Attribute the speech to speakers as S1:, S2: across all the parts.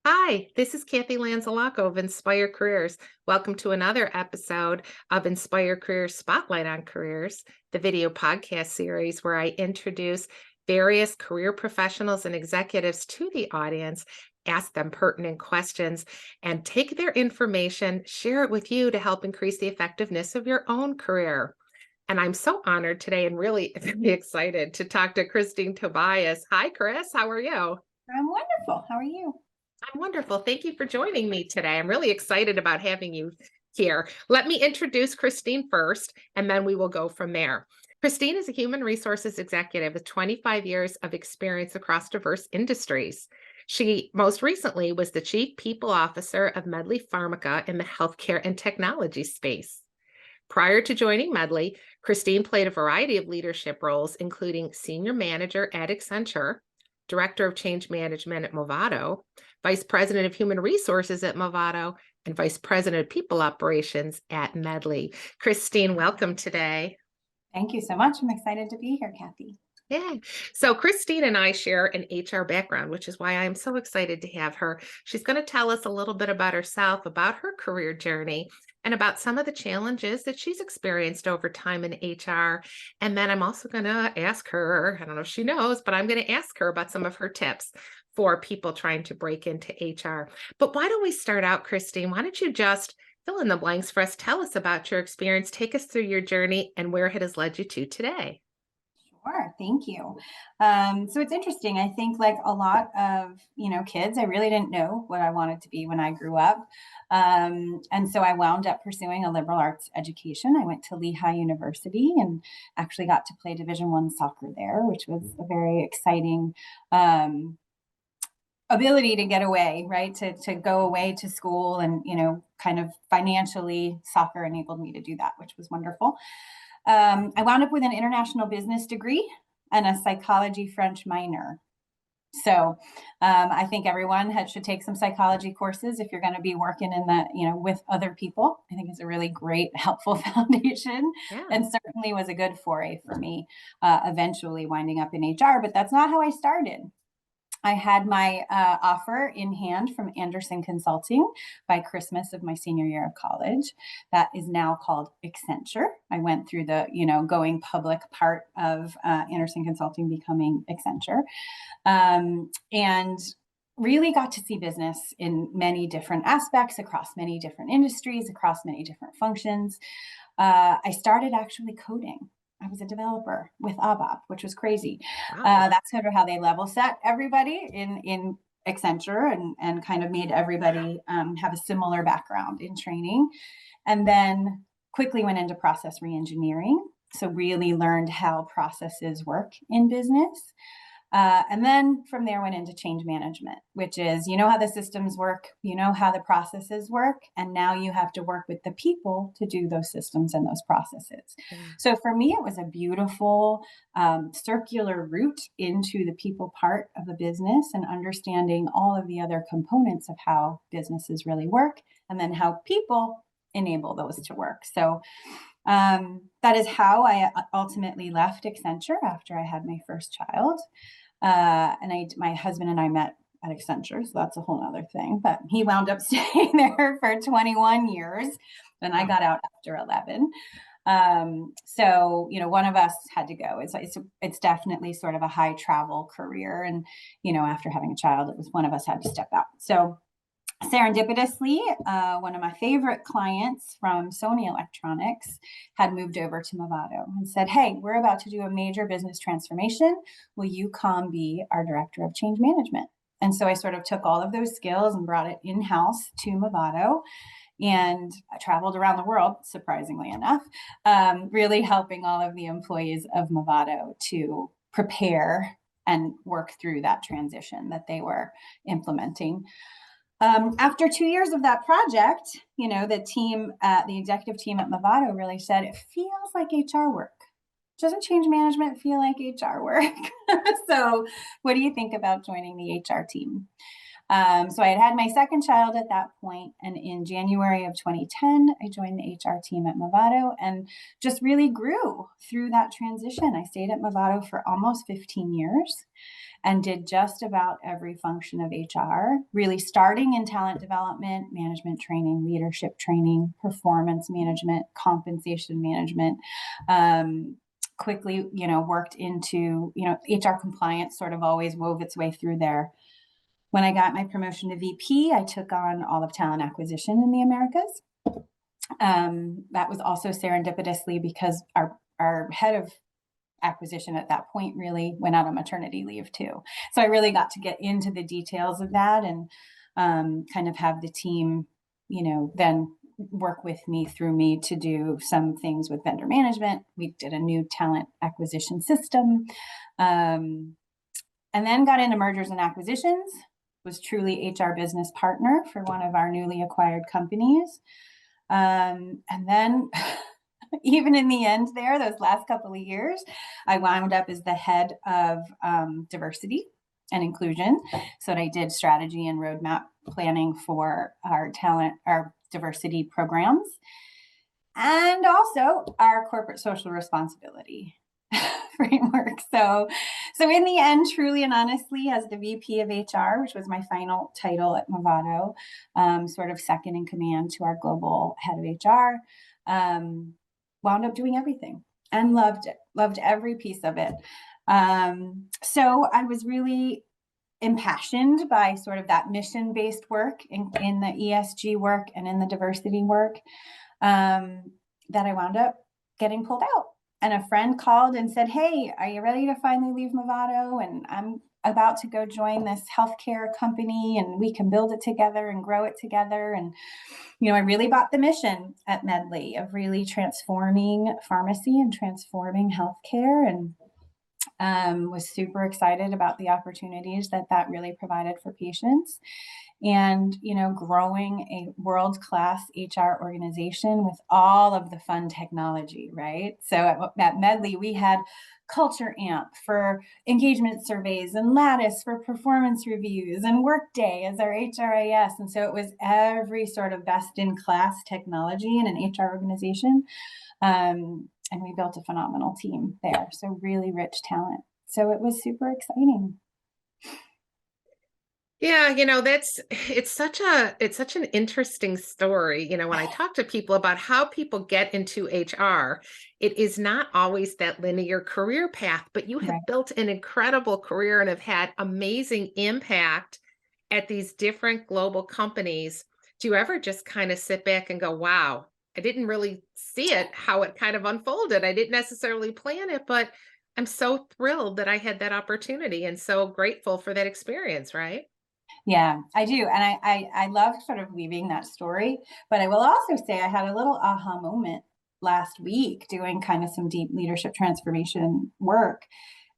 S1: Hi, this is Kathy Lanzalaco of Inspire Careers. Welcome to another episode of Inspire Careers Spotlight on Careers, the video podcast series where I introduce various career professionals and executives to the audience, ask them pertinent questions, and take their information, share it with you to help increase the effectiveness of your own career. And I'm so honored today and really excited to talk to Christine Tobias. Hi, Chris. How are you?
S2: I'm wonderful. How are you?
S1: I'm wonderful. Thank you for joining me today. I'm really excited about having you here. Let me introduce Christine first, and then we will go from there. Christine is a human resources executive with 25 years of experience across diverse industries. She most recently was the Chief People Officer of Medley Pharmaca in the healthcare and technology space. Prior to joining Medley, Christine played a variety of leadership roles, including Senior Manager at Accenture, Director of Change Management at Movado, Vice President of Human Resources at Movado, and Vice President of People Operations at Medley. Christine, welcome today.
S2: Thank you so much. I'm excited to be here, Kathy.
S1: Yeah. So Christine and I share an HR background, which is why I'm so excited to have her. She's going to tell us a little bit about herself, about her career journey, and about some of the challenges that she's experienced over time in HR. And then I'm also going to ask her, I don't know if she knows, but I'm going to ask her about some of her tips for people trying to break into HR. But why don't we start out, Christine? Why don't you just fill in the blanks for us? Tell us about your experience. Take us through your journey and where it has led you to today.
S2: Sure. Thank you. So it's interesting. I think like a lot of, kids, I really didn't know what I wanted to be when I grew up. And so I wound up pursuing a liberal arts education. I went to Lehigh University and actually got to play Division I soccer there, which was a very exciting ability to get away, right? To go away to school and, kind of financially soccer enabled me to do that, which was wonderful. I wound up with an international business degree and a psychology French minor. So I think everyone should take some psychology courses if you're going to be working in with other people. I think it's a really great, helpful foundation, and certainly was a good foray for me, eventually winding up in HR. But that's not how I started. I had my offer in hand from Anderson Consulting by Christmas of my senior year of college. That is now called Accenture. I went through the, going public part of Anderson Consulting becoming Accenture, and really got to see business in many different aspects, across many different industries, across many different functions. I started actually coding. I was a developer with ABAP, which was crazy.
S1: Wow.
S2: That's sort of how they level set everybody in Accenture and kind of made everybody have a similar background in training. And then quickly went into process reengineering. So really learned how processes work in business. And then from there went into change management, which is, how the systems work, how the processes work, and now you have to work with the people to do those systems and those processes.
S1: Yeah.
S2: So for me, it was a beautiful circular route into the people part of a business and understanding all of the other components of how businesses really work, and then how people enable those to work. So that is how I ultimately left Accenture after I had my first child. And my husband and I met at Accenture, so that's a whole other thing. But he wound up staying there for 21 years, and I got out after 11. So one of us had to go. It's definitely sort of a high travel career, and after having a child, it was one of us had to step out. So serendipitously, one of my favorite clients from Sony Electronics had moved over to Movado and said, "Hey, we're about to do a major business transformation. Will you come be our director of change management?" And so I sort of took all of those skills and brought it in-house to Movado. And I traveled around the world, surprisingly enough, really helping all of the employees of Movado to prepare and work through that transition that they were implementing. After 2 years of that project, the executive team at Movado really said, it feels like HR work. Doesn't change management feel like HR work? So what do you think about joining the HR team? So I had had my second child at that point, and in January of 2010, I joined the HR team at Movado and just really grew through that transition. I stayed at Movado for almost 15 years and did just about every function of HR, really starting in talent development, management training, leadership training, performance management, compensation management. Quickly, worked into, HR compliance sort of always wove its way through there. When I got my promotion to VP, I took on all of talent acquisition in the Americas. That was also serendipitously because our head of acquisition at that point really went out on maternity leave too. So I really got to get into the details of that and kind of have the team, then work with me through me to do some things with vendor management. We did a new talent acquisition system, and then got into mergers and acquisitions, was truly HR business partner for one of our newly acquired companies. And then even in the end there, those last couple of years, I wound up as the head of diversity and inclusion. So I did strategy and roadmap planning for our diversity programs, and also our corporate social responsibility framework. So in the end, truly and honestly, as the VP of HR, which was my final title at Movado, sort of second in command to our global head of HR, wound up doing everything and loved it, loved every piece of it. So I was really impassioned by sort of that mission-based work in the ESG work and in the diversity work, that I wound up getting pulled out. And a friend called and said, "Hey, are you ready to finally leave Movado? And I'm about to go join this healthcare company and we can build it together and grow it together." And, I really bought the mission at Medley of really transforming pharmacy and transforming healthcare, and was super excited about the opportunities that really provided for patients. And, growing a world-class HR organization with all of the fun technology, right? So at Medley, we had Culture Amp for engagement surveys and Lattice for performance reviews and Workday as our HRIS. And so it was every sort of best-in-class technology in an HR organization. And we built a phenomenal team there. So really rich talent. So it was super exciting.
S1: Yeah, it's such an interesting story. When I talk to people about how people get into HR, it is not always that linear career path, but you have
S2: Right.
S1: built an incredible career and have had amazing impact at these different global companies. Do you ever just kind of sit back and go, wow, I didn't really see it, how it kind of unfolded. I didn't necessarily plan it, but I'm so thrilled that I had that opportunity and so grateful for that experience, right?
S2: Yeah, I do. And I love sort of weaving that story. But I will also say I had a little aha moment last week doing kind of some deep leadership transformation work,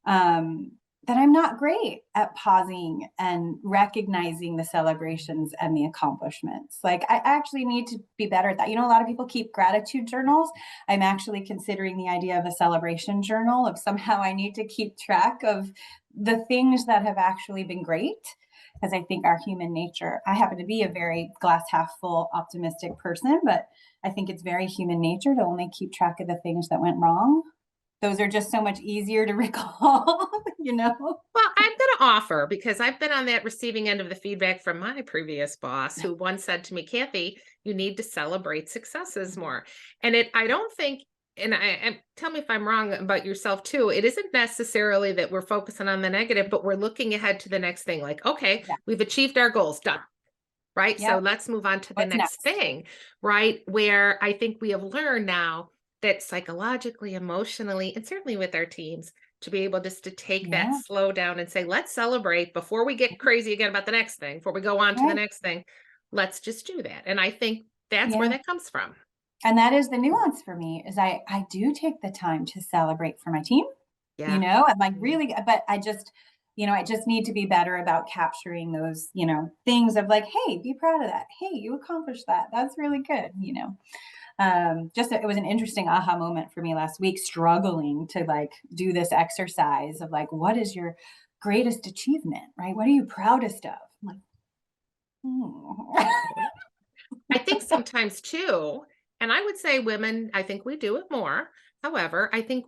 S2: that I'm not great at pausing and recognizing the celebrations and the accomplishments. Like, I actually need to be better at that. A lot of people keep gratitude journals. I'm actually considering the idea of a celebration journal, of somehow I need to keep track of the things that have actually been great. Because I think our human nature, I happen to be a very glass half full optimistic person, but I think it's very human nature to only keep track of the things that went wrong. Those are just so much easier to recall, you know?
S1: Well, I'm going to offer, because I've been on that receiving end of the feedback from my previous boss, who once said to me, Kathy, you need to celebrate successes more. And I don't think, and tell me if I'm wrong about yourself too, it isn't necessarily that we're focusing on the negative, but we're looking ahead to the next thing. Like, okay,
S2: Yeah.
S1: we've achieved our goals, done. Right. So
S2: Yep.
S1: let's move on to the
S2: What's
S1: next
S2: next?
S1: thing, right? Where I think we have learned now that psychologically, emotionally, and certainly with our teams, to be able just to take that
S2: Yeah.
S1: slow down and say, let's celebrate before we get crazy again about the next thing, before we go on to the
S2: Right.
S1: next thing. Let's just do that. And I think that's where
S2: Yeah.
S1: that comes from.
S2: And that is the nuance for me, is I do take the time to celebrate for my team.
S1: Yeah.
S2: I'm like,
S1: Mhm.
S2: really, but I just need to be better about capturing those, things of like, hey, be proud of that. Hey, you accomplished that. That's really good. It was an interesting aha moment for me last week, struggling to like do this exercise of like, what is your greatest achievement, right? What are you proudest of? I'm like, Mm.
S1: I think sometimes too, and I would say women, I think we do it more. However, I think,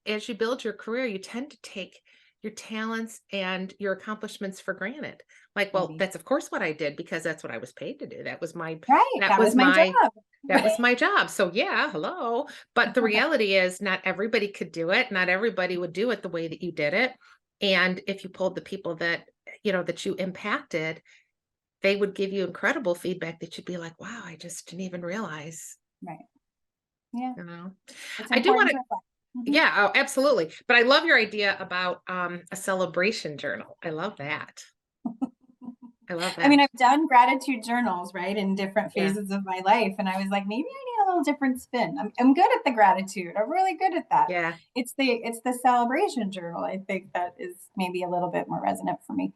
S1: as you build your career, you tend to take your talents and your accomplishments for granted. Like, well,
S2: Maybe.
S1: that's of course what I did because that's what I was paid to do.
S2: Right.
S1: That
S2: That was
S1: was
S2: my
S1: my
S2: job.
S1: that was my job. So yeah, hello. But the reality is not everybody could do it. Not everybody would do it the way that you did it. And if you pulled the people that you impacted, they would give you incredible feedback that you'd be like, "Wow, I just didn't even realize,"
S2: Right. Yeah.
S1: you know?
S2: It's
S1: I do
S2: important
S1: wanna
S2: to reflect. Mhm.
S1: Yeah, oh, absolutely. But I love your idea about, a celebration journal. I love that. I love
S2: I mean,
S1: that.
S2: I've done gratitude journals, right, in different
S1: Yeah,
S2: phases of my life, and I was like, maybe I need a little different spin. I'm good at the gratitude. I'm really good at that.
S1: yeah.
S2: It's the celebration journal, I think, that is maybe a little bit more resonant for me.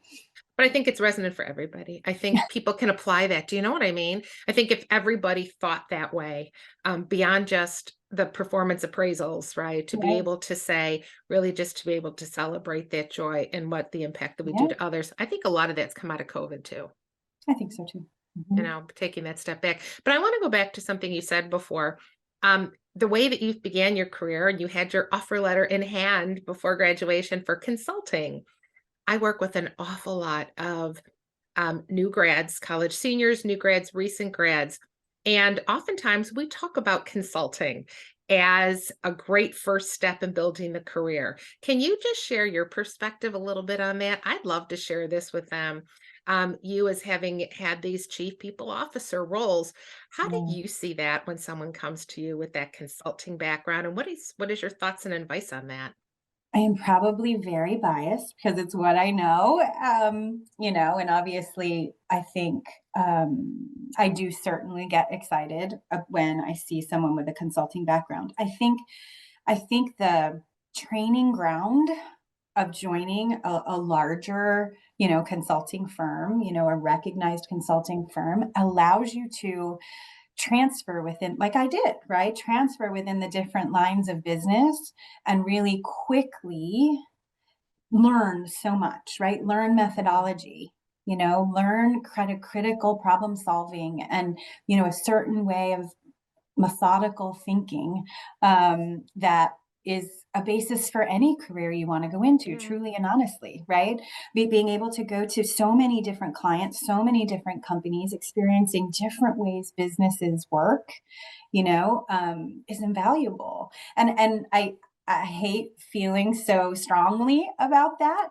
S1: But I think it's resonant for everybody. I think people can apply that. Do you know what I mean? I think if everybody thought that way, beyond just the performance appraisals, right? To be
S2: Right?
S1: able to say, really just to be able to celebrate that joy and what the impact that we do
S2: Yeah,
S1: to others. I think a lot of that's come out of COVID too.
S2: I think so too. Mhm.
S1: Taking that step back. But I want to go back to something you said before. The way that you began your career and you had your offer letter in hand before graduation for consulting. I work with an awful lot of new grads, college seniors, new grads, recent grads. And oftentimes we talk about consulting as a great first step in building the career. Can you just share your perspective a little bit on that? I'd love to share this with them. You, as having had these chief people officer roles, how do
S2: Yeah.
S1: you see that when someone comes to you with that consulting background? And what is your thoughts and advice on that?
S2: I am probably very biased because it's what I know, and obviously, I think I do certainly get excited when I see someone with a consulting background. I think the training ground of joining a larger, consulting firm, a recognized consulting firm allows you to transfer within, like I did, right? Transfer within the different lines of business and really quickly learn so much, right? Learn methodology, learn critical problem solving and, a certain way of methodical thinking that is a basis for any career you want to go into,
S1: Yeah.
S2: truly and honestly, right? Being able to go to so many different clients, so many different companies, experiencing different ways businesses work, is invaluable. And I hate feeling so strongly about that.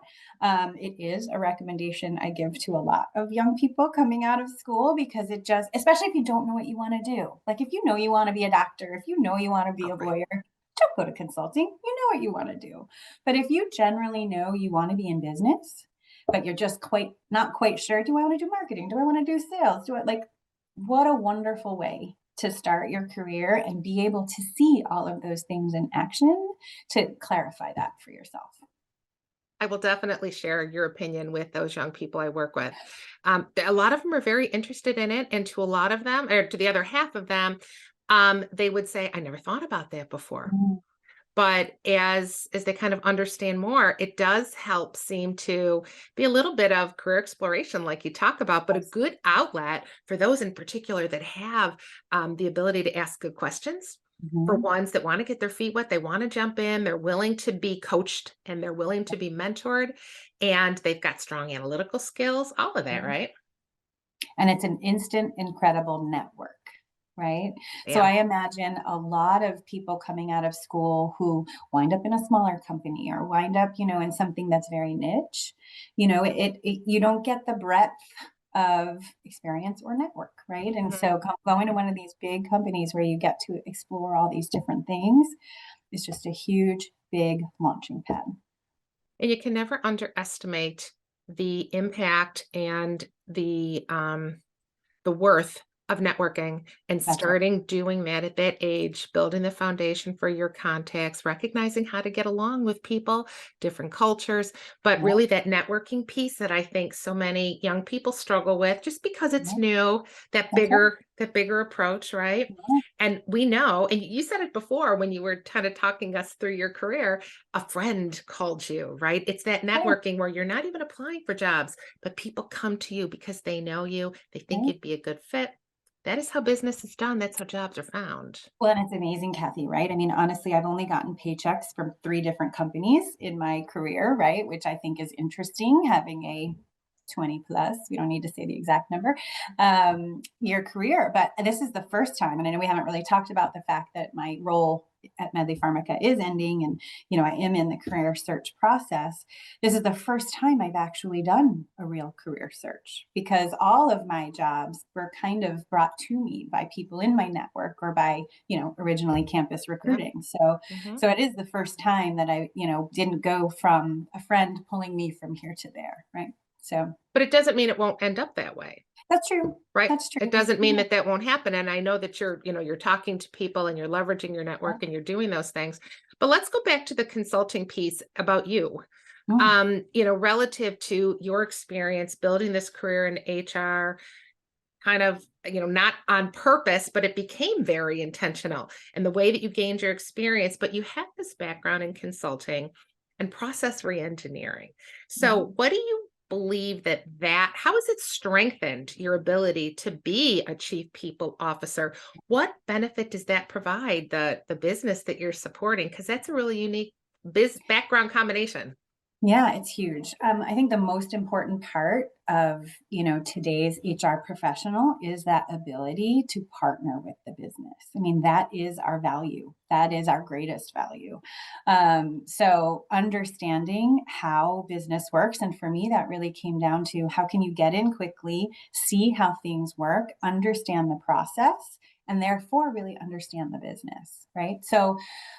S2: It is a recommendation I give to a lot of young people coming out of school because it just, especially if you don't know what you want to do. Like if you know you want to be a doctor, if you know you want to be
S1: Oh,
S2: a
S1: right.
S2: lawyer, don't go to consulting. You know what you want to do. But if you generally know you want to be in business, but you're just quite not quite sure, do I want to do marketing? Do I want to do sales? Do it like what a wonderful way to start your career and be able to see all of those things in action to clarify that for yourself.
S1: I will definitely share your opinion with those young people I work with. A lot of them are very interested in it, and to a lot of them, or to the other half of them, they would say, "I never thought about that before."
S2: Mm,
S1: But as they kind of understand more, it does help seem to be a little bit of career exploration, like you talk about, but a
S2: yes.
S1: good outlet for those in particular that have the ability to ask good questions. For
S2: Mhm.
S1: ones that want to get their feet wet, they want to jump in, they're willing to be coached and they're willing to be mentored, and they've got strong analytical skills, all of that,
S2: Yeah.
S1: right?
S2: And it's an instant, incredible network, right? So
S1: Yeah.
S2: I imagine a lot of people coming out of school who wind up in a smaller company or wind up, in something that's very niche, you don't get the breadth of experience or network, right? And
S1: Mhm.
S2: so going to one of these big companies where you get to explore all these different things is just a huge, big launching pad.
S1: And you can never underestimate the impact and the worth of networking and
S2: That's right.
S1: starting doing that at that age, building the foundation for your contacts, recognizing how to get along with people, different cultures, but
S2: Yep,
S1: really that networking piece that I think so many young people struggle with just because it's
S2: yep,
S1: new,
S2: that's right.
S1: that bigger approach, right?
S2: Yeah,
S1: And we know, and you said it before when you were kind of talking us through your career, a friend called you, right? It's that
S2: right,
S1: networking where you're not even applying for jobs, but people come to you because they know you, they think
S2: right.
S1: you'd be a good fit. That is how business is done. That's how jobs are found.
S2: Well, and it's amazing, Kathy, right? I mean, honestly, I've only gotten paychecks from 3 different companies in my career, right? Which I think is interesting, having a 20 plus, we don't need to say the exact number, year career. But this is the first time, and I know we haven't really talked about the fact that my role at Medley Pharmaca is ending, and I am in the career search process. This is the first time I've actually done a real career search, because all of my jobs were kind of brought to me by people in my network, or by, originally campus
S1: Yep.
S2: recruiting. So
S1: Mhm.
S2: so it is the first time that I, didn't go from a friend pulling me from here to there, right? So
S1: But it doesn't mean it won't end up that way.
S2: that's true.
S1: Right.
S2: That's
S1: It
S2: true.
S1: doesn't mean
S2: Yeah.
S1: that that won't happen. And I know that you're talking to people and you're leveraging your
S2: Yeah.
S1: network and you're doing those things. But let's go back to the consulting piece about you.
S2: Mm,
S1: Relative to your experience building this career in HR, kind of, not on purpose, but it became very intentional and the way that you gained your experience, but you have this background in consulting and process reengineering.
S2: yeah.
S1: So what do you believe how has it strengthened your ability to be a chief people officer? What benefit does that provide the business that you're supporting? Because that's a really unique background combination.
S2: Yeah, it's huge. I think the most important part of, today's HR professional is that ability to partner with the business. I mean, that is our value. That is our greatest value. So understanding how business works, and for me, that really came down to how can you get in quickly, see how things work, understand the process, and therefore really understand the business, right? So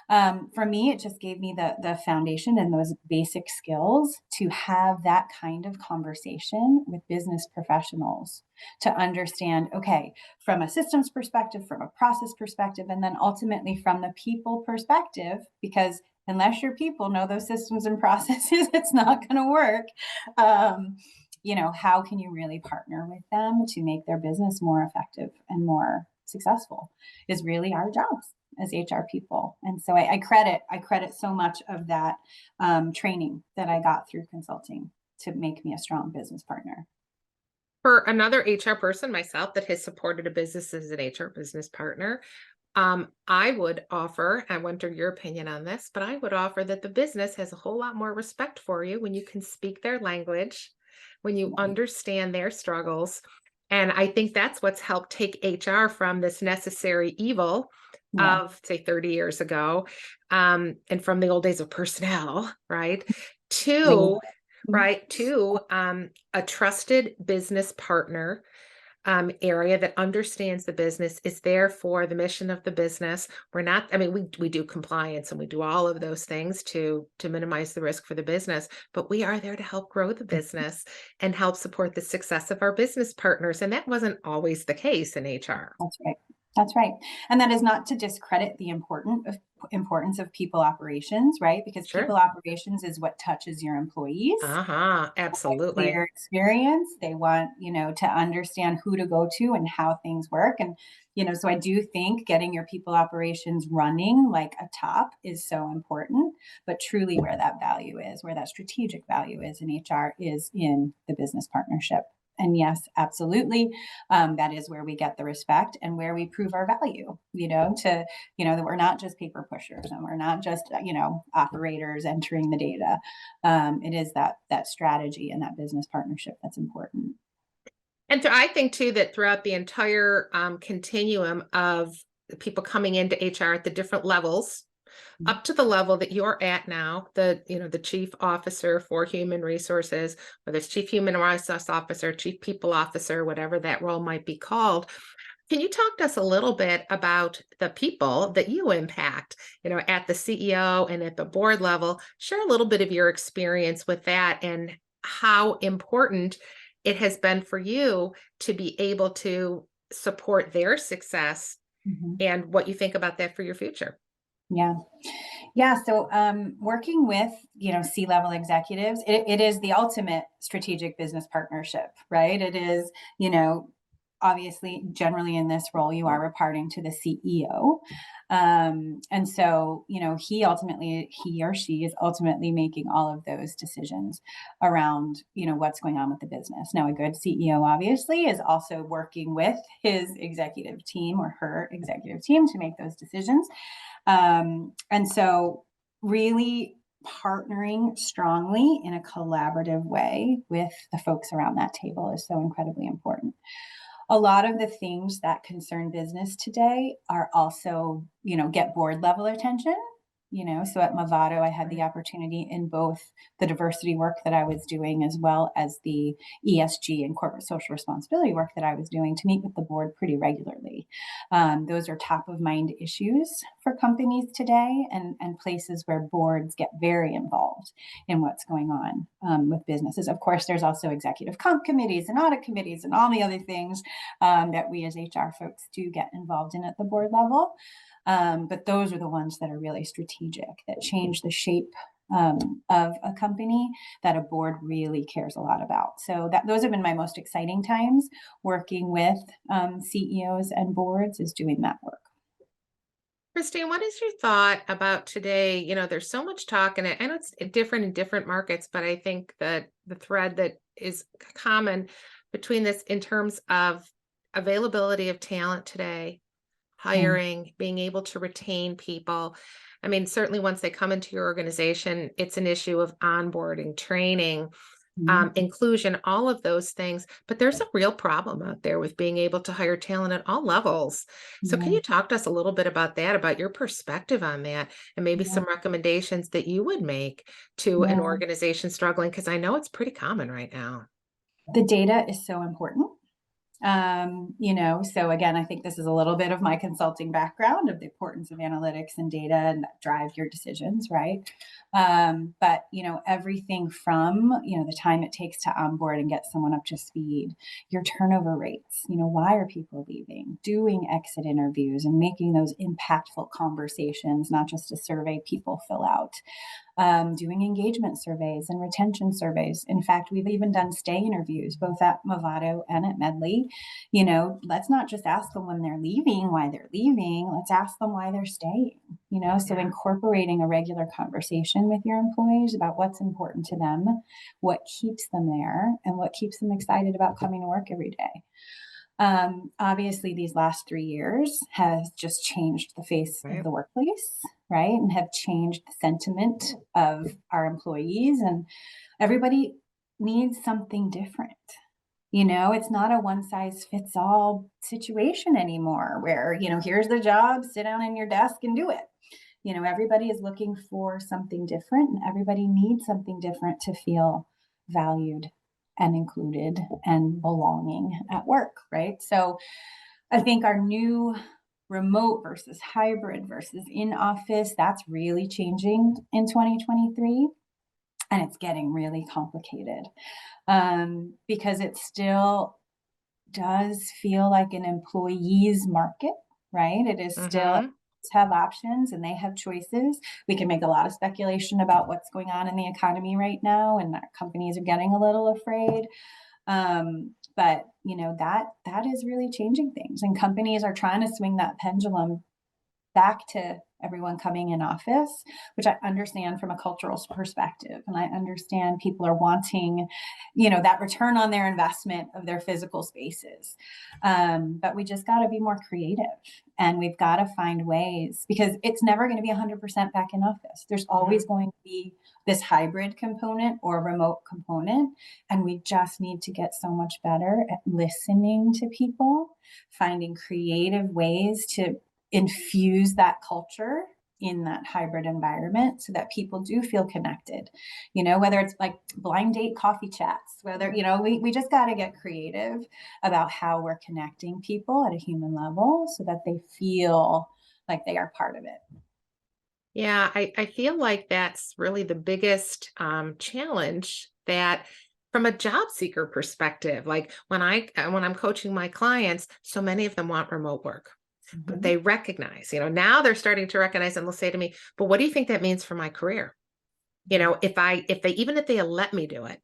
S2: for me, it just gave me the foundation and those basic skills to have that kind of conversation with business professionals, to understand, okay, from a systems perspective, from a process perspective, and then ultimately from the people perspective, because unless your people know those systems and processes, it's not going to work. Um, how can you really partner with them to make their business more effective and more successful is really our jobs as HR people. And so I credit so much of that training that I got through consulting to make me a strong business partner.
S1: For another HR person, myself, that has supported a business as an HR business partner, I would offer, I wonder your opinion on this, but I would offer that the business has a whole lot more respect for you when you can speak their language, when you
S2: Right.
S1: understand their struggles. And I think that's what's helped take HR from this necessary evil
S2: Yeah.
S1: of, say, 30 years ago, and from the old days of personnel, right?
S2: Laser.
S1: To,
S2: Mhm.
S1: right, to a trusted business partner area that understands the business, is there for the mission of the business. We're not, I mean, we do compliance and we do all of those things to minimize the risk for the business, but we are there to help grow the business and help support the success of our business partners. And that wasn't always the case in HR.
S2: That's right. That's right. And that is not to discredit the importance of people operations, right? Because people
S1: Sure.
S2: operations is what touches your employees.
S1: Uh-huh.
S2: Their
S1: Absolutely.
S2: experience. They want, to understand who to go to and how things work. And, so I do think getting your people operations running like a top is so important. But truly, where that value is, where that strategic value is in HR, is in the business partnership. And yes, absolutely. That is where we get the respect and where we prove our value, that we're not just paper pushers and we're not just, operators entering the data. It is that strategy and that business partnership that's important.
S1: And so I think too that throughout the entire continuum of the people coming into HR at the different levels, up to the level that you're at now, the chief officer for human resources, whether it's chief human resource officer, chief people officer, whatever that role might be called. Can you talk to us a little bit about the people that you impact, at the CEO and at the board level? Share a little bit of your experience with that and how important it has been for you to be able to support their success
S2: Mhm.
S1: and what you think about that for your future.
S2: Yeah. Yeah. So, working with, C-level executives, it is the ultimate strategic business partnership, right? It is, you know, obviously, generally in this role, you are reporting to the CEO. And so, he or she is ultimately making all of those decisions around, what's going on with the business. Now, a good CEO obviously is also working with his executive team or her executive team to make those decisions. And so, really partnering strongly in a collaborative way with the folks around that table is so incredibly important. A lot of the things that concern business today are also, get board level attention. So at Movado, I had the
S1: Right.
S2: opportunity in both the diversity work that I was doing as well as the ESG and corporate social responsibility work that I was doing to meet with the board pretty regularly. Those are top of mind issues for companies today, and places where boards get very involved in what's going on with businesses. Of course, there's also executive comp committees and audit committees and all the other things that we as HR folks do get involved in at the board level. But those are the ones that are really strategic, that change the shape of a company, that a board really cares a lot about. So those have been my most exciting times working with CEOs and boards, is doing that work.
S1: Christine, what is your thought about today? There's so much talk, and I know it's different in different markets, but I think that the thread that is common between this in terms of availability of talent today,
S2: Mm,
S1: hiring, being able to retain people. I mean, certainly once they come into your organization, it's an issue of onboarding, training,
S2: mm,
S1: inclusion, all of those things. But there's a real problem out there with being able to hire talent at all levels. So, can
S2: yeah,
S1: you talk to us a little bit about that, about your perspective on that, and maybe
S2: yeah,
S1: some recommendations that you would make to an
S2: yeah.
S1: organization struggling? Because I know it's pretty common right now.
S2: The data is so important. So again, I think this is a little bit of my consulting background of the importance of analytics and data and that drive your decisions, right? But everything from the time it takes to onboard and get someone up to speed, your turnover rates, why are people leaving, doing exit interviews and making those impactful conversations, not just a survey people fill out, doing engagement surveys and retention surveys. In fact, we've even done stay interviews, both at Movado and at Medley. Let's not just ask them when they're leaving, why they're leaving. Let's ask them why they're staying. So
S1: Yeah.
S2: incorporating a regular conversation with your employees about what's important to them, what keeps them there, and what keeps them excited about coming to work every day. Obviously, these last 3 years has just changed the face of
S1: Right.
S2: the workplace, right? And have changed the sentiment of our employees, and everybody needs something different. It's not a one size fits all situation anymore where, here's the job, sit down in your desk and do it. Everybody is looking for something different, and everybody needs something different to feel valued and included and belonging at work, right? So I think our new remote versus hybrid versus in office, that's really changing in 2023. And it's getting really complicated because it still does feel like an employee's market, right? It is still
S1: Mm-hmm.
S2: have options and they have choices. We can make a lot of speculation about what's going on in the economy right now, and that companies are getting a little afraid. But that is really changing things, and companies are trying to swing that pendulum back to everyone coming in office, which I understand from a cultural perspective. And I understand people are wanting, that return on their investment of their physical spaces. But we just got to be more creative, and we've got to find ways, because it's never going to be 100% back in office. There's
S1: Mm-hmm.
S2: always going to be this hybrid component or remote component. And we just need to get so much better at listening to people, finding creative ways to infuse that culture in that hybrid environment so that people do feel connected, whether it's like blind date coffee chats, whether, we just got to get creative about how we're connecting people at a human level so that they feel like they are part of it.
S1: Yeah, I feel like that's really the biggest challenge that from a job seeker perspective, like when I'm coaching my clients, so many of them want remote work, but
S2: Mhm.
S1: they recognize, now they're starting to recognize, and they'll say to me, but what do you think that means for my career?
S2: Mhm.
S1: If they let me do it,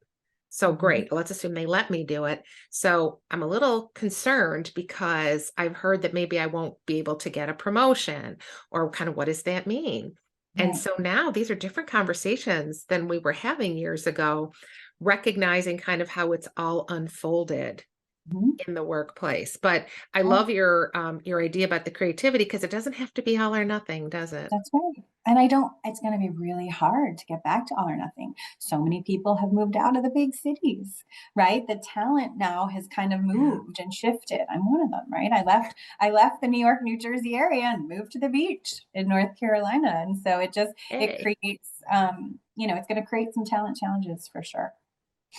S1: so
S2: Mhm.
S1: great. Let's assume they let me do it. So I'm a little concerned because I've heard that maybe I won't be able to get a promotion, or kind of what does that mean? And
S2: Right.
S1: so now these are different conversations than we were having years ago, recognizing kind of how it's all unfolded
S2: Mhm.
S1: in the workplace. But I
S2: Right.
S1: love your idea about the creativity, because it doesn't have to be all or nothing, does it?
S2: That's right. And I don't, it's going to be really hard to get back to all or nothing. So many people have moved out of the big cities, right? The talent now has kind of
S1: Yeah.
S2: moved and shifted. I'm one of them, right? I left the New York, New Jersey area and moved to the beach in North Carolina. And so it
S1: Hey.
S2: creates, it's going to create some talent challenges for sure.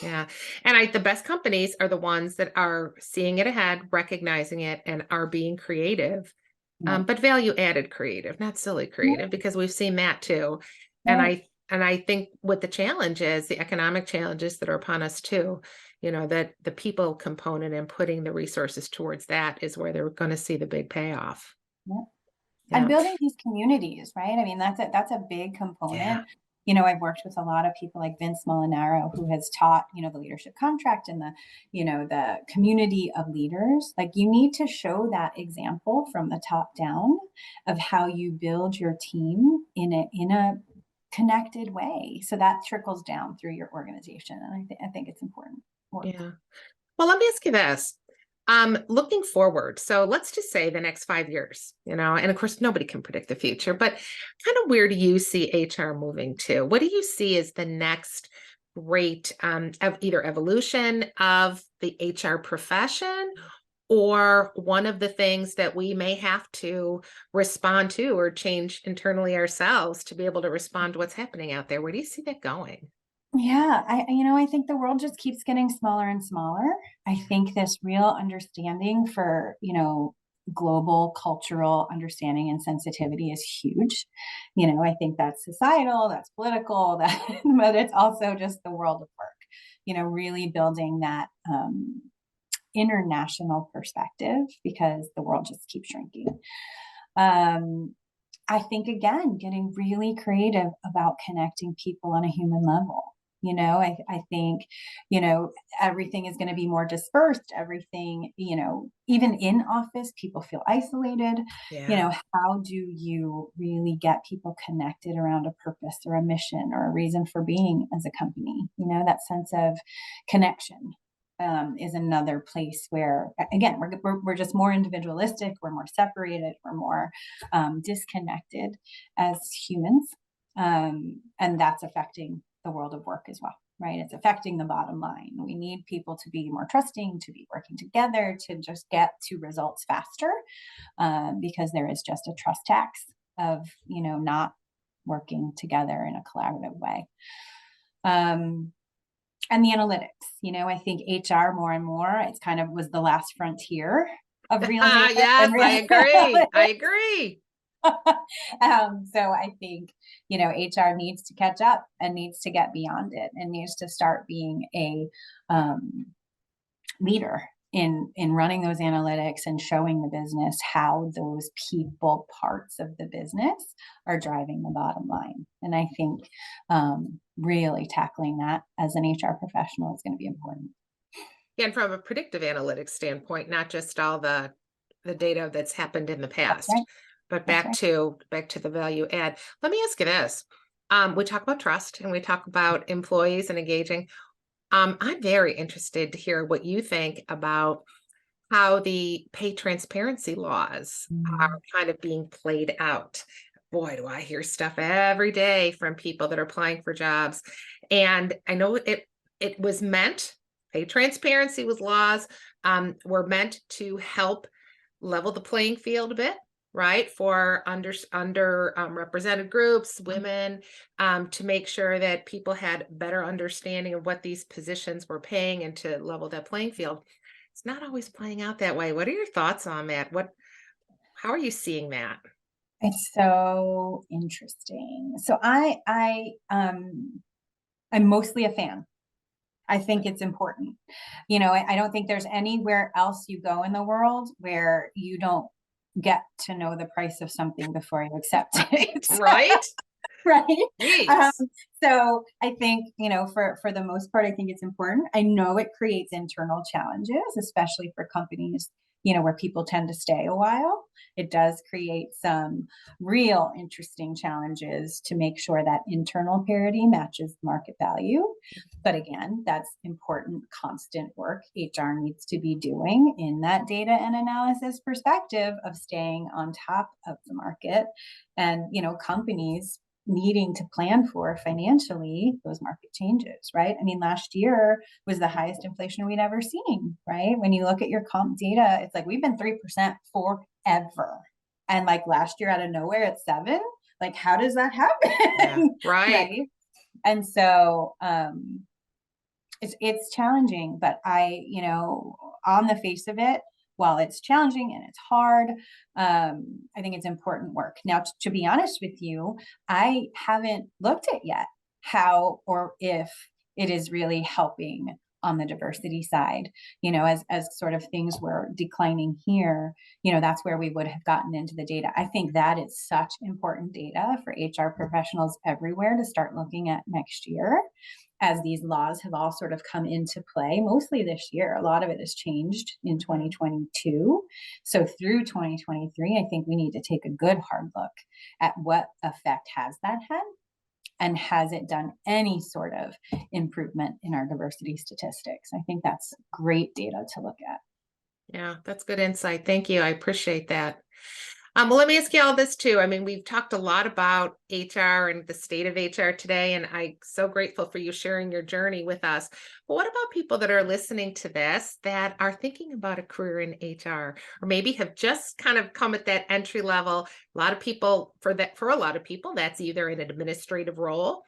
S1: Yeah. And the best companies are the ones that are seeing it ahead, recognizing it, and are being creative,
S2: Right.
S1: but value added creative, not silly creative,
S2: Right.
S1: because we've seen that too. And
S2: Right.
S1: I think what the challenge is, the economic challenges that are upon us too, that the people component and putting the resources towards that is where they're going to see the big payoff.
S2: Yeah. And
S1: Yeah.
S2: building these communities, right? I mean, that's a big
S1: Yeah.
S2: component. I've worked with a lot of people like Vince Molinaro, who has taught, the leadership contract and the community of leaders. Like, you need to show that example from the top down of how you build your team in a connected way. So that trickles down through your organization. And I think it's important work.
S1: Yeah. Well, let me ask you this. Looking forward, so let's just say the next 5 years, and of course, nobody can predict the future, but kind of where do you see HR moving to? What do you see as the next great of either evolution of the HR profession, or one of the things that we may have to respond to or change internally ourselves to be able to respond to what's happening out there? Where do you see that going?
S2: Yeah, I think the world just keeps getting smaller and smaller. I think this real understanding for, global cultural understanding and sensitivity is huge. I think that's societal, that's political, that but it's also just the world of work. Really building that international perspective, because the world just keeps shrinking. Um, I think, again, getting really creative about connecting people on a human level. I think, you know, everything is going to be more dispersed. Everything, even in office, people feel isolated.
S1: Yeah.
S2: How do you really get people connected around a purpose or a mission or a reason for being as a company? That sense of connection is another place where, again, we're just more individualistic, we're more separated, we're more disconnected as humans. And that's affecting the world of work as well, right? It's affecting the bottom line. We need people to be more trusting, to be working together, to just get to results faster, because there is just a trust tax of, not working together in a collaborative way. Um, and the analytics, I think HR more and more, it's kind of was the last frontier of real data
S1: Yes,
S2: and
S1: I
S2: real
S1: agree. I agree.
S2: so I think, HR needs to catch up and needs to get beyond it and needs to start being a leader in running those analytics and showing the business how those people parts of the business are driving the bottom line. And I think really tackling that as an HR professional is going to be important.
S1: And from a predictive analytics standpoint, not just all the data that's happened in the
S2: That's
S1: past,
S2: right.
S1: but
S2: That's
S1: back to the value add. Let me ask you this. We talk about trust and we talk about employees and engaging. I'm very interested to hear what you think about how the pay transparency laws are
S2: right.
S1: kind of being played out. Boy, do I hear stuff every day from people that are applying for jobs. And I know it was meant, pay transparency was laws, were meant to help level the playing field a bit, right? For under represented groups, women, to make sure that people had better understanding of what these positions were paying and to level that playing field. It's not always playing out that way. What are your thoughts on that? How are you seeing that?
S2: It's so interesting. So I'm mostly a fan. I think it's important. I don't think there's anywhere else you go in the world where you don't get to know the price of something before you accept it.
S1: Right?
S2: Right. Um,
S1: Jeez.
S2: so I think, for the most part, I think it's important. I know it creates internal challenges, especially for companies, where people tend to stay a while. It does create some real interesting challenges to make sure that internal parity matches market value. But again, that's important, constant work HR needs to be doing in that data and analysis perspective of staying on top of the market. And, companies needing to plan for financially those market changes, right? I mean, last year was the highest inflation we'd ever seen, right? When you look at your comp data, it's like we've been 3% forever. And like last year out of nowhere at 7, like how does that happen?
S1: Yeah, right.
S2: Right. And so it's challenging, but on the face of it, while it's challenging and it's hard, I think it's important work. Now, to be honest with you, I haven't looked at yet how or if it is really helping on the diversity side. As sort of things were declining here, that's where we would have gotten into the data. I think that is such important data for HR professionals everywhere to start looking at next year, as these laws have all sort of come into play, mostly this year. A lot of it has changed in 2022. So through 2023, I think we need to take a good hard look at what effect has that had, and has it done any sort of improvement in our diversity statistics? I think that's great data to look at.
S1: Yeah, that's good insight. Thank you. I appreciate that. Well, let me ask you all this too. I mean, we've talked a lot about HR and the state of HR today, and I'm so grateful for you sharing your journey with us. But what about people that are listening to this that are thinking about a career in HR, or maybe have just kind of come at that entry level? A lot of people, for a lot of people, that's either an administrative role,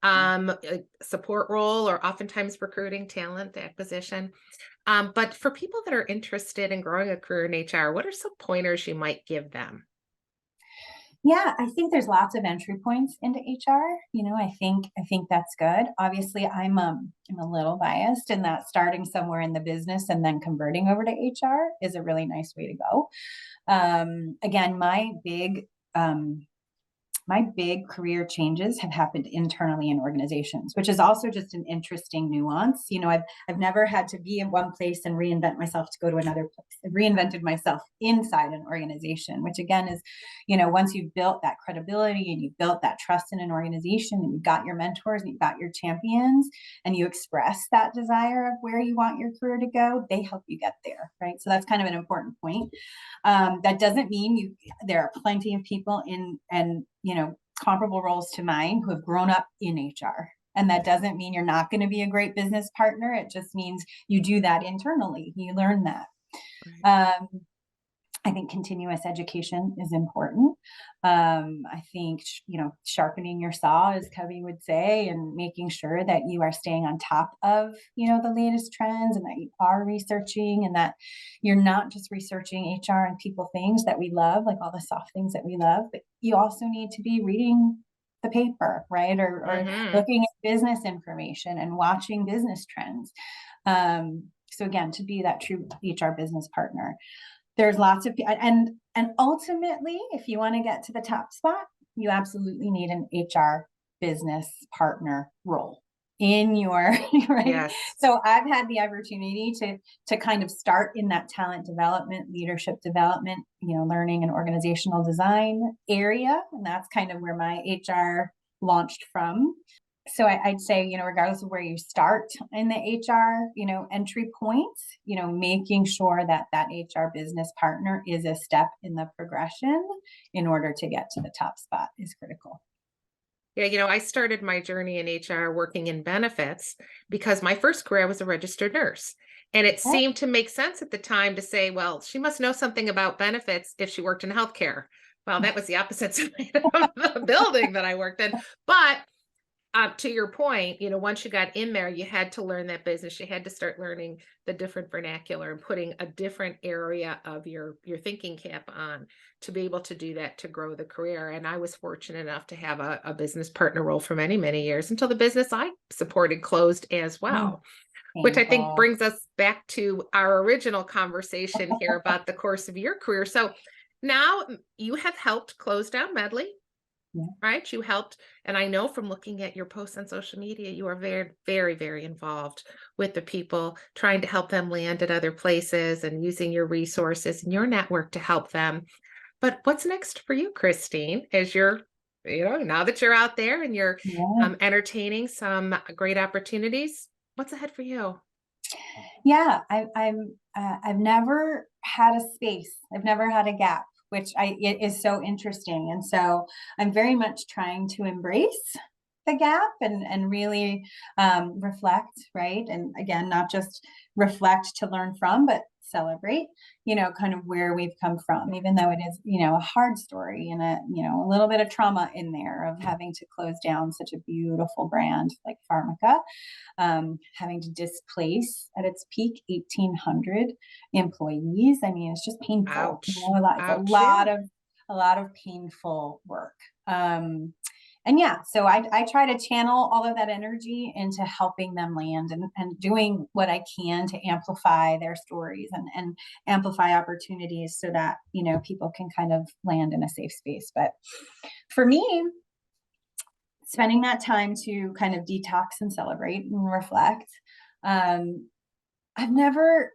S1: a support role, or oftentimes recruiting, talent acquisition. But for people that are interested in growing a career in HR, what are some pointers you might give them?
S2: Yeah, I think there's lots of entry points into HR. I think that's good. Obviously, I'm a little biased in that starting somewhere in the business and then converting over to HR is a really nice way to go. Again, my big career changes have happened internally in organizations, which is also just an interesting nuance. I've never had to be in one place and reinvent myself to go to another place. I've reinvented myself inside an organization, which again is, once you've built that credibility and you've built that trust in an organization and you've got your mentors and you've got your champions and you express that desire of where you want your career to go, they help you get there, right? So that's kind of an important point. That doesn't mean there are plenty of people in comparable roles to mine who have grown up in HR. And that doesn't mean you're not going to be a great business partner. It just means you do that internally. You learn that.
S1: Right.
S2: I think continuous education is important. I think, sharpening your saw, as Covey would say, and making sure that you are staying on top of, the latest trends, and that you are researching, and that you're not just researching HR and people things that we love, like all the soft things that we love, but you also need to be reading the paper, right? Or looking at business information and watching business trends. So again, to be that true HR business partner. There's lots of and ultimately, if you want to get to the top spot, you absolutely need an HR business partner role in your right.
S1: Yes.
S2: So I've had the opportunity to kind of start in that talent development, leadership development, learning and organizational design area, and that's kind of where my HR launched from. So I'd say, regardless of where you start in the HR, entry points, making sure that HR business partner is a step in the progression in order to get to the top spot is critical.
S1: Yeah, I started my journey in HR working in benefits because my first career I was a registered nurse. And it
S2: Okay.
S1: seemed to make sense at the time to say, well, she must know something about benefits if she worked in healthcare. Well, that was the opposite side of the building that I worked in. But To your point, once you got in there, you had to learn that business. You had to start learning the different vernacular and putting a different area of your thinking cap on to be able to do that, to grow the career. And I was fortunate enough to have a business partner role for many, many years until the business I supported closed as
S2: Mm,
S1: well, which I think
S2: painful.
S1: brings us back to our original conversation here about the course of your career. So now you have helped close down Medley.
S2: Yeah.
S1: Right? You helped. And I know from looking at your posts on social media, you are very, very, very involved with the people, trying to help them land at other places and using your resources and your network to help them. But what's next for you, Christine, as now that you're out there and you're
S2: Yeah.
S1: entertaining some great opportunities, what's ahead for you?
S2: Yeah, I've never had a space. I've never had a gap, which it is so interesting. And so I'm very much trying to embrace the gap and really reflect, right? And again, not just reflect to learn from, but celebrate, kind of where we've come from, even though it is, a hard story and a little bit of trauma in there of having to close down such a beautiful brand like Pharmaca, having to displace at its peak 1,800 employees. I mean, it's just painful.
S1: Ouch.
S2: It's a
S1: Ouch. Yeah.
S2: lot of painful work. And yeah, so I try to channel all of that energy into helping them land and doing what I can to amplify their stories and amplify opportunities so that, people can kind of land in a safe space. But for me, spending that time to kind of detox and celebrate and reflect. I've never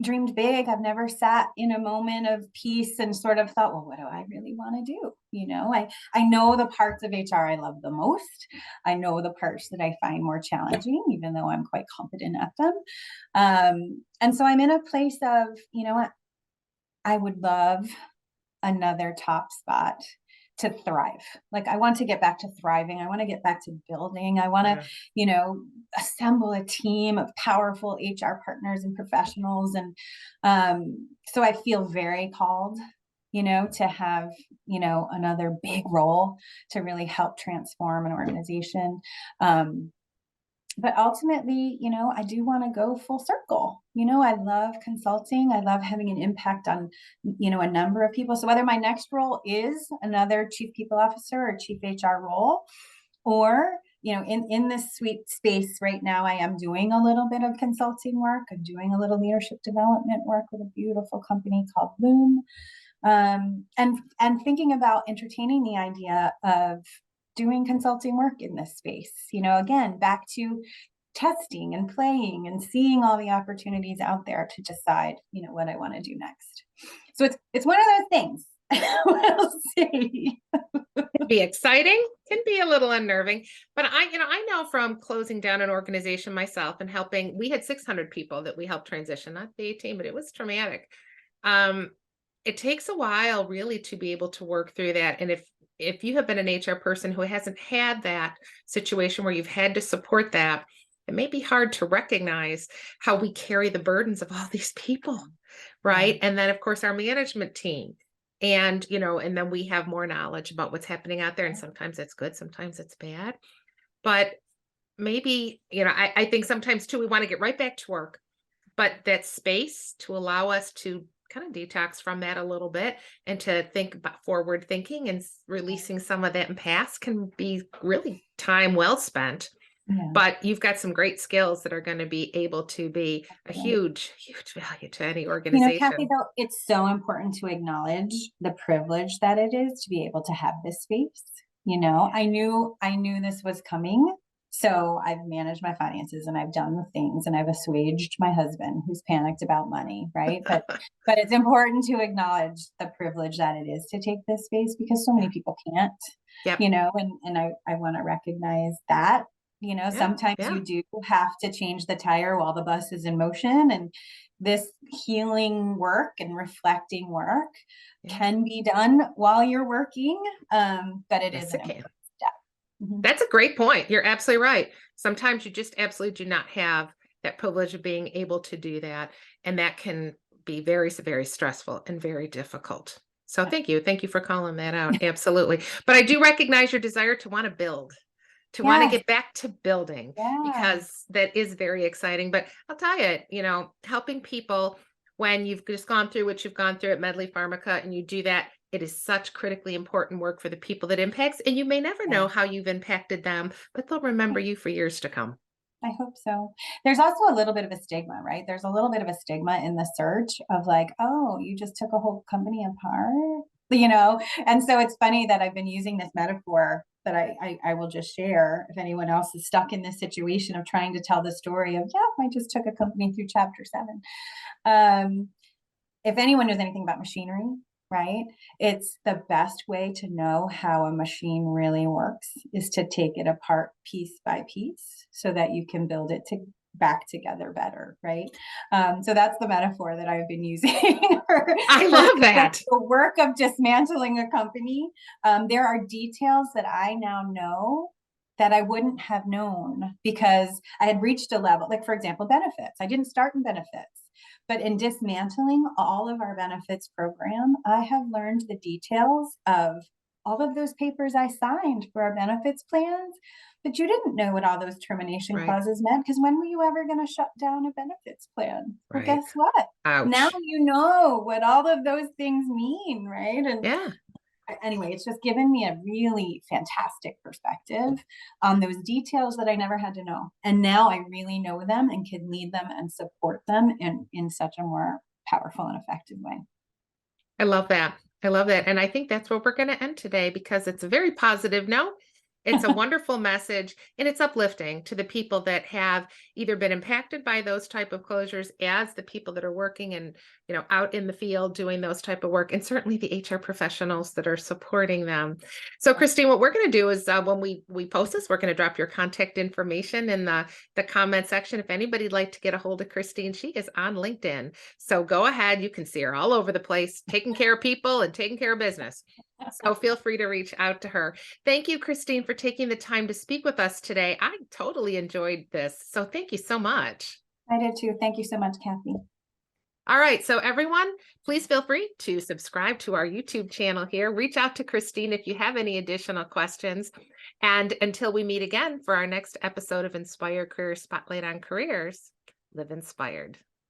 S2: dreamed big. I've never sat in a moment of peace and sort of thought, well, what do I really want to do? I know the parts of HR I love the most. I know the parts that I find more challenging, even though I'm quite competent at them. And so I'm in a place of, what, I would love another top spot to thrive. Like, I want to get back to thriving. I want to get back to building. I want to,
S1: Yeah.
S2: assemble a team of powerful HR partners and professionals. And so I feel very called, to have, another big role to really help transform an organization. But ultimately, I do want to go full circle. I love consulting. I love having an impact on, a number of people. So whether my next role is another chief people officer or chief HR role, or, in this sweet space right now, I am doing a little bit of consulting work. I'm doing a little leadership development work with a beautiful company called Bloom. And thinking about entertaining the idea of doing consulting work in this space, again, back to testing and playing and seeing all the opportunities out there to decide, what I want to do next. So it's one of those things. We'll see.
S1: Can be exciting, can be a little unnerving, but I know from closing down an organization myself and helping, we had 600 people that we helped transition, not the 18, but it was traumatic. It takes a while really to be able to work through that. And if you have been an HR person who hasn't had that situation where you've had to support that, it may be hard to recognize how we carry the burdens of all these people, right? And then of course our management team. And, and then we have more knowledge about what's happening out there. And sometimes it's good, sometimes it's bad. But maybe, I think sometimes too, we want to get right back to work. But that space to allow us to kind of detox from that a little bit and to think about forward thinking and releasing some of that in past can be really time well spent.
S2: Yeah.
S1: But you've got some great skills that are going to be able to be a huge, huge value to any organization.
S2: Kathy, though, it's so important to acknowledge the privilege that it is to be able to have this space. I knew this was coming. So I've managed my finances and I've done the things and I've assuaged my husband who's panicked about money, right? But it's important to acknowledge the privilege that it is to take this space because so many people can't,
S1: Yep.
S2: and I want to recognize that. Sometimes you do have to change the tire while the bus is in motion, and this healing work and reflecting work can be done while you're working, but it is an important step. Mm-hmm.
S1: That's a great point. You're absolutely right. Sometimes you just absolutely do not have that privilege of being able to do that, and that can be very, very stressful and very difficult. So thank you for calling that out. Absolutely. But I do recognize your desire to want to build, to want to
S2: Yes.
S1: get back to building,
S2: Yeah.
S1: because that is very exciting. But I'll tell you, helping people when you've just gone through what you've gone through at Medley Pharmaca and you do that, it is such critically important work for the people that impacts. And you may never
S2: Yeah.
S1: know how you've impacted them, but they'll remember you for years to come.
S2: I hope so. There's also a little bit of a stigma, right? There's a little bit of a stigma in the search of like, oh, you just took a whole company apart, And so it's funny that I've been using this metaphor that I will just share if anyone else is stuck in this situation of trying to tell the story of, yeah, I just took a company through chapter 7. If anyone knows anything about machinery, right, it's the best way to know how a machine really works is to take it apart piece by piece so that you can build it back together better, right? So that's the metaphor that I've been using
S1: I
S2: for
S1: love that.
S2: the work of dismantling a company. There are details that I now know that I wouldn't have known because I had reached a level, like, for example, benefits. I didn't start in benefits. But in dismantling all of our benefits program, I have learned the details of all of those papers I signed for our benefits plans. But you didn't know what all those termination
S1: Right,
S2: clauses meant because when were you ever going to shut down a benefits plan? Well,
S1: right.
S2: guess what? Now
S1: Ouch.
S2: you know what all of those things mean, right? And
S1: Yeah.
S2: anyway, it's just given me a really fantastic perspective on those details that I never had to know. And now I really know them and can lead them and support them in such a more powerful and effective way.
S1: I love that. I love that. And I think that's where we're going to end today because it's a very positive note. It's a wonderful message and it's uplifting to the people that have either been impacted by those type of closures as the people that are working and, out in the field doing those type of work, and certainly the HR professionals that are supporting them. So Christine, what we're going to do is when we post this, we're going to drop your contact information in the comment section. If anybody'd like to get a hold of Christine, she is on LinkedIn. So go ahead. You can see her all over the place, taking care of people and taking care of business. So feel free to reach out to her. Thank you, Christine, for taking the time to speak with us today. I totally enjoyed this. So thank you so much.
S2: I did too. Thank you so much, Kathy.
S1: All right. So everyone, please feel free to subscribe to our YouTube channel here. Reach out to Christine if you have any additional questions. And until we meet again for our next episode of Inspired Career Spotlight on Careers, live inspired.